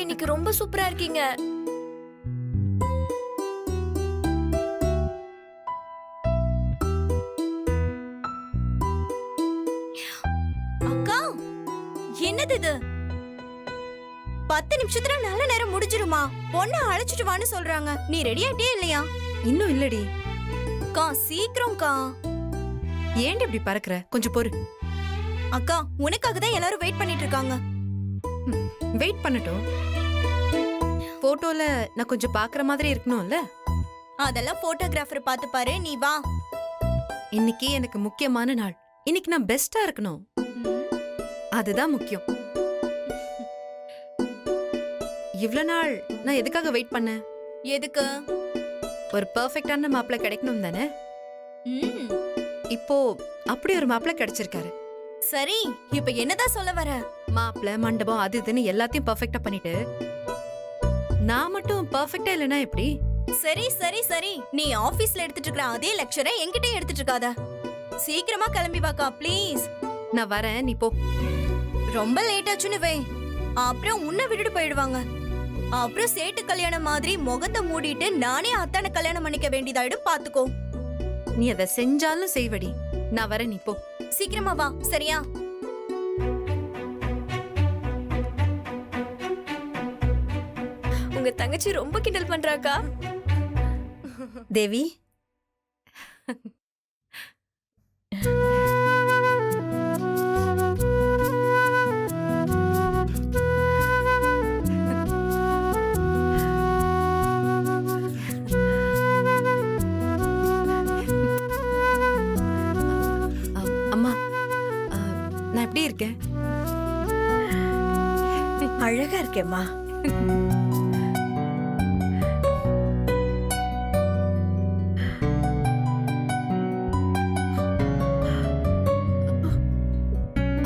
இன்னைக்கு ரொம்ப சூப்பரா இருக்கீங்க. அக்கா, என்னது இது? 10 நிமிஷத்துல நல்ல நேரம் முடிஞ்சிருமா? பொண்ணை அழைச்சிட்டு வான்னு சொல்றாங்க. நீ ரெடி ஆயிட்டே இல்லையா? இன்னும் இல்லடி. அக்கா சீக்கிரம்க்கா. ஏன்டி இப்படி பறக்குற? கொஞ்சம் பொறு. அக்கா, உனக்காக தான் எல்லாரும் வெயிட் பண்ணிட்டு இருக்காங்க. வெயிட் பண்ணட்டும். போட்டோல நான் கொஞ்சம் பாக்குற மாதிரி இருக்கணும்ல? அதெல்லாம் போட்டோகிராஃபர் பார்த்து பாரு, நீ வா. இன்னைக்கு எனக்கு முக்கியமான நாள். இன்னைக்கு நான் பெஸ்டா இருக்கணும். அதுதான் முக்கியம். இவ்ளோ நாள் நான் எதுக்காக வெயிட் பண்ணேன்? எதுக்கு? ஒரு பெர்ஃபெக்ட்டான மாப்பிள்ளை கிடைக்கணும் தானே? ம், இப்போ அப்படி ஒரு மாப்பிள்ளை கிடைச்சிருக்காரு. சரி, இப்ப என்னதான் சொல்ல வர? மாப்பிள்ளை மண்டபம் அது இதுன்னு எல்லாத்தையும் பெர்ஃபெக்ட்டா பண்ணிட்டு நான் மட்டும் பெர்ஃபெக்ட்டா இல்லைன்னா எப்படி? சரி சரி சரி, நீ ஆபீஸ்ல எடுத்துட்டு இருக்கிற அதே லெக்சரை என்கிட்ட எடுத்துட்டு இருக்காத. சீக்கிரமா கிளம்பி வாக்கா ப்ளீஸ். நான் வரேன், நீ போ. ரொம்ப லேட் ஆச்சுன்னு வை, அப்புறம் உன்னை விட்டுட்டு போயிடுவாங்க. அப்புறம் சேட்டு கல்யாணம் மாதிரி முகத்தை மூடிட்டு நானே அத்தானை கல்யாணம் பண்ணிக்க வேண்டியதாயிடும், பாத்துக்கோ. நீ அதை செஞ்சாலும் செய்வடி. நான் வரேன், நீ போ. சீக்கிரமா வா, சரியா? உங்க தங்கச்சி ரொம்ப கிண்டல் பண்றாக்கா. தேவி, அம்மா, நான் எப்படி இருக்கேன்? அழகா இருக்கேம்மா.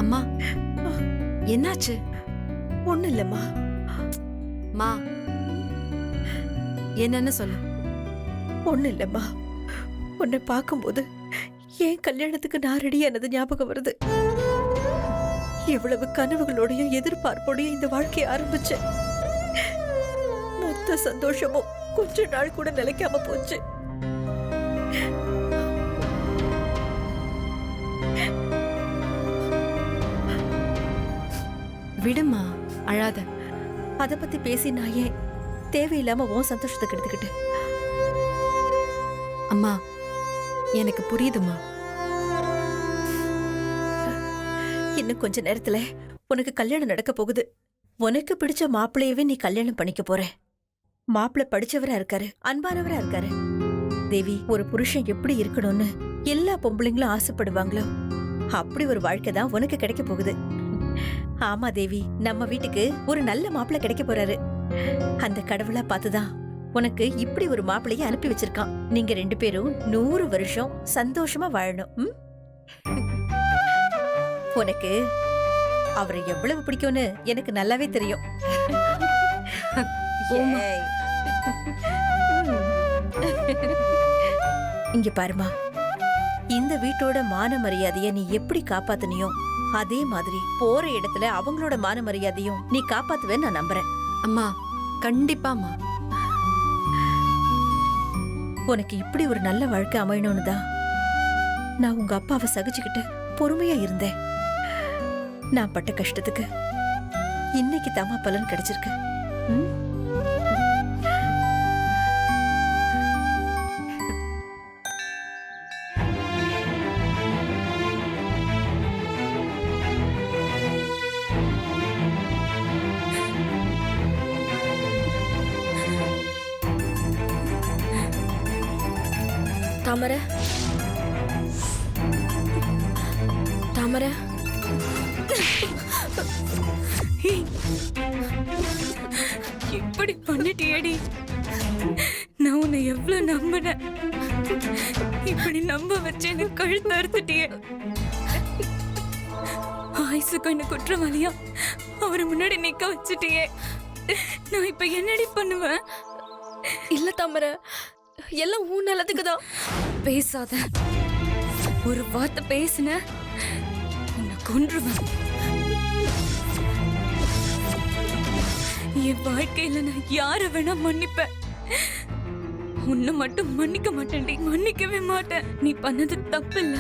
அம்மா, என்னாச்சு? ஒண்ணு இல்லம்மா. மா, என்னன்னு சொல்லு. ஒண்ணு இல்லம்மா, உன்னை பார்க்கும்போது ஏன் கல்யாணத்துக்கு நான் ரெடியானது ஞாபகம் வருது. எவ்வளவு கனவுகளோடையும் எதிர்பார்ப்போடையும் இந்த வாழ்க்கையை ஆரம்பிச்சேன். மொத்த சந்தோஷமும் கொஞ்ச நாள் கூட நிலைக்காம போச்சு. விடுமா, அழாத. அத பத்தி பேசி நான் ஏன் தேவையில்லாம உன் சந்தோஷத்தை கெடுத்துக்கிட்டு? அம்மா, எனக்கு புரியுதுமா. இன்னும் கொஞ்ச நேரத்துல உனக்கு கல்யாணம் நடக்க போகுது. உனக்கு பிடிச்ச மாப்பிள்ளையவே நீ கல்யாணம் பண்ணிக்க போற. மாப்பிள்ளை படிச்சவரா இருக்காரு, அன்பானவரா இருக்காரு. தேவி, ஒரு புருஷன் எப்படி இருக்கணும்னு எல்லா பொம்பளைங்களும் ஆசைப்படுவாங்களோ அப்படி ஒரு வாழ்க்கை தான் உனக்கு கிடைக்க போகுது. ஆமா தேவி, நம்ம வீட்டுக்கு ஒரு நல்ல மாப்பிள்ளை கிடைக்க போறாரு. அந்த கடவுளா பார்த்துதான் உனக்கு இப்படி ஒரு மாப்பிள்ளைய அனுப்பி வச்சிருக்கான். நீங்க 2 பேரும் 100 வருஷம் சந்தோஷமா வாழணும். ம்? உனக்கு அவரை எவ்வளவு பிடிக்கும்னு எனக்கு நல்லாவே தெரியும். ஏய். இங்க பாருமா, இந்த வீட்டோட மான மரியாதைய நீ எப்படி காப்பாத்துனியோ அதே மாதிரி போற இடத்துல அவங்களோட மான மரியாதையும் நீ காப்பாத்துவேன்னு நான் நம்புறேன். அம்மா, கண்டிப்பாமா. உனக்கு இப்படி ஒரு நல்ல வாழ்க்கை அமையணும்னு தான் நான் உங்க அப்பாவை சகிச்சுக்கிட்டு பொறுமையா இருந்தேன். நான் பட்ட கஷ்டத்துக்கு இன்னைக்கு தாமா பலன் கிடைச்சிருக்கு. ம்? தாமரை, தாமரை, இப்படி பண்ணிட்டியேடி. நான் உன்னை எவ்வளவு நம்பினேன். இப்படி நம்ப வச்சு எனக்கு கழுத்து அறுத்துட்டியே. ஆயுசுக்கு என்ன குற்றவாளியா அவரு முன்னாடி நிக்க வச்சுட்டியே. நான் இப்ப என்னடி பண்ணுவேன்? இல்ல தாமரை, எல்லாம் உன் நல்லதுக்கு தான். பேசாத. ஒரு வார்த்தை பேசுன உன்னை கொன்றுவேன். என் வாழ்க்கையில நான் யார வேணா மன்னிப்பேன், உன்னை மட்டும் மன்னிக்க மாட்டேன்டி, மன்னிக்கவே மாட்டேன். நீ பண்ணது தப்பு இல்ல,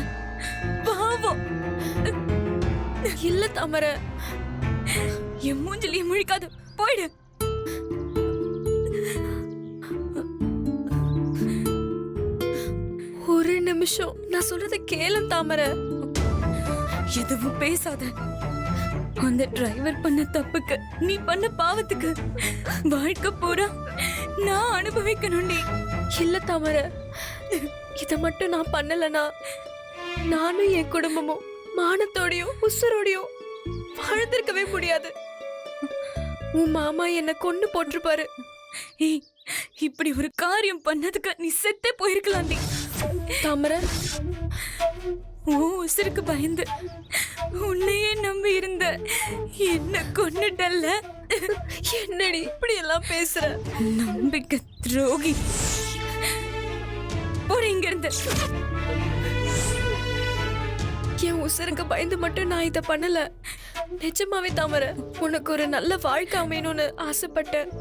பாவம். இல்ல தாமரை, என் மூஞ்சிலேயே முழிக்காது, போயிடு. ஒரு நிமிஷம் நான் சொல்றத கேளு தாமரை. எதுவும் பேசாத. அந்த டிரைவர் பண்ண தப்புக்கு, நீ பண்ண பாவத்துக்கு வாழ்க்கை பூரா நான் அனுபவிக்கணும்டி. இல்ல தாமரை, இத மட்டும் நான் பண்ணலனா நானும் என் குடும்பமும் மானத்தோடையும் உசுரோடையும் வாழ்ந்திருக்கவே முடியாது. உன் மாமா என்ன கொண்டு போட்டிருப்பாரு. ஏய், இப்படி ஒரு காரியம் பண்ணதுக்கு நீ செத்தே போயிருக்கலாம்டி. தாமரை, உன் உசுருக்கு பயந்து உன்னையே நம்பி இருந்த என்ன கொன்னுட்டல்ல. என்னடி இப்படி எல்லாம் பேசுற? நம்பிக்கை துரோகி. போட இங்க இருந்து. என் உசுருக்கு பயந்து மட்டும் நான் இத பண்ணல. நிஜமாவே தாமரை, உனக்கு ஒரு நல்ல வாழ்க்கை அமையணும்னு ஆசைப்பட்டேன்.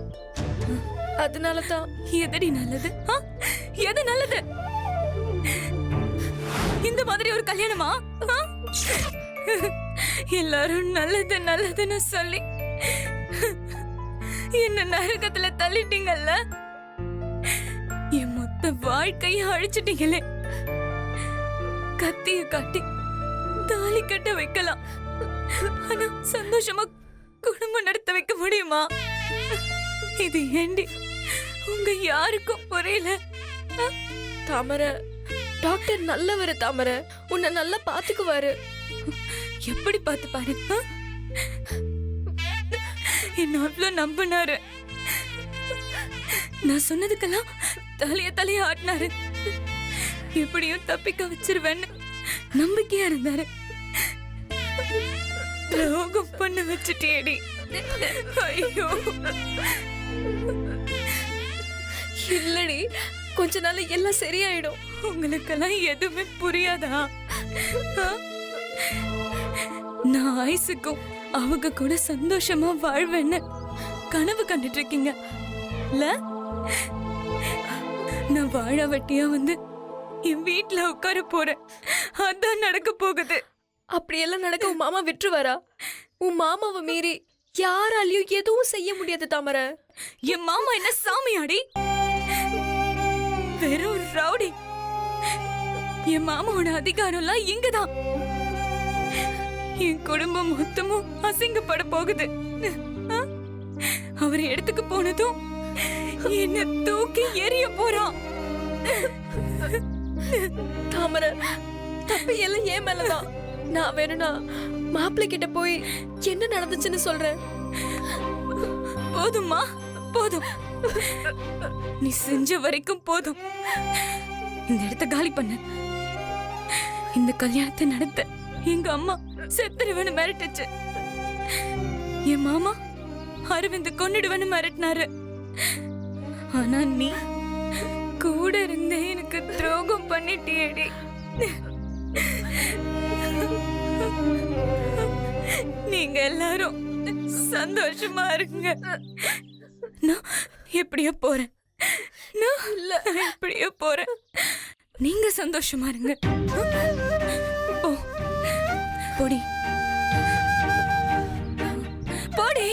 அதனால தான். எதடி நல்லது? எது நல்லது? இந்த மாதிரி ஒரு கல்யாணமா? எல்லாரும் நல்லது நல்லதுன்னு சொல்லி என்ன நரகத்துல தள்ளிட்டீங்கல்ல. என் மொத்த வாழ்க்கைய அழிச்சிட்டீங்களே. கத்திய காட்டி தாலி கட்ட வைக்கலாம், ஆனா சந்தோஷமா குடும்பம் நடத்த வைக்க முடியுமா? இது ஏண்டி உங்க யாருக்கும் புரியல? தாமரை, டாக்டர் நல்லவரு தாமரை, உன்னை நல்லா பாத்துக்குவாரு. எப்படி பார்த்து பாரு. என்ன அவ்வளவு நம்பினாரு. நான் சொன்னதுக்கெல்லாம் தலைய ஆட்டினாரு. எப்படியும் தப்பிக்க வச்சிருவேன்னு நம்பிக்கையா இருந்தாரு. துரோகம் பண்ண வச்சுட்டேடி. ஐயோ, இல்லடி, கொஞ்ச நாள் எல்லாம் சரியாயிடும். உங்களுக்கெல்லாம் எதுவுமே புரியாதா? நான் ஆயுசுக்கும் அவங்க கூட சந்தோஷமா வாழ்வேன்னு கனவு கண்டுட்டு இருக்கீங்க இல்ல? நான் வாழ வட்டியா வந்து என் வீட்டுல உட்கார போறேன். அதான் நடக்க போகுது. அப்படியெல்லாம் நடக்க உன் மாமா விட்டுருவாரா? உன் மாமாவை மீறி யாராலையும் எதுவும் செய்ய முடியாது தாமரை. என் மாமா என்ன சாமியாடி? வெறும் ரவுடி. என் மாமாவோட அதிகாரம்லாம் இங்கதான். என் குடும்பம் மொத்தமும் அசிங்கப்பட போகுது. அவர் இடத்துக்கு போனதும் என்ன தூக்கி எறிய போறான். தாமரை, தப்பு எல்லாம் ஏன் மேலதான். நான் வேணும்னா மாப்பிள்ளை கிட்ட போய் என்ன நடந்துச்சுன்னு சொல்றேன். போதுமா? போதும். நீ செஞ்ச வரைக்கும் போதும். இந்த இடத்த காலி பண்ண. இந்த கல்யாணத்தை நடத்த எங்க அம்மா செத்துருவேன்னு மிரட்டுச்சு. என் மாமா அரவிந்த் கொன்னுடுவேன்னு மிரட்டினாரு. ஆனா நீ கூட இருந்தே எனக்கு துரோகம் பண்ணிட்டியேடி. நீங்க எல்லாரும் சந்தோஷமா இருங்க. நான் எப்படியோ போறேன். நான் எப்படியோ போறேன். நீங்க சந்தோஷமா இருங்க. போ, போடி போடி.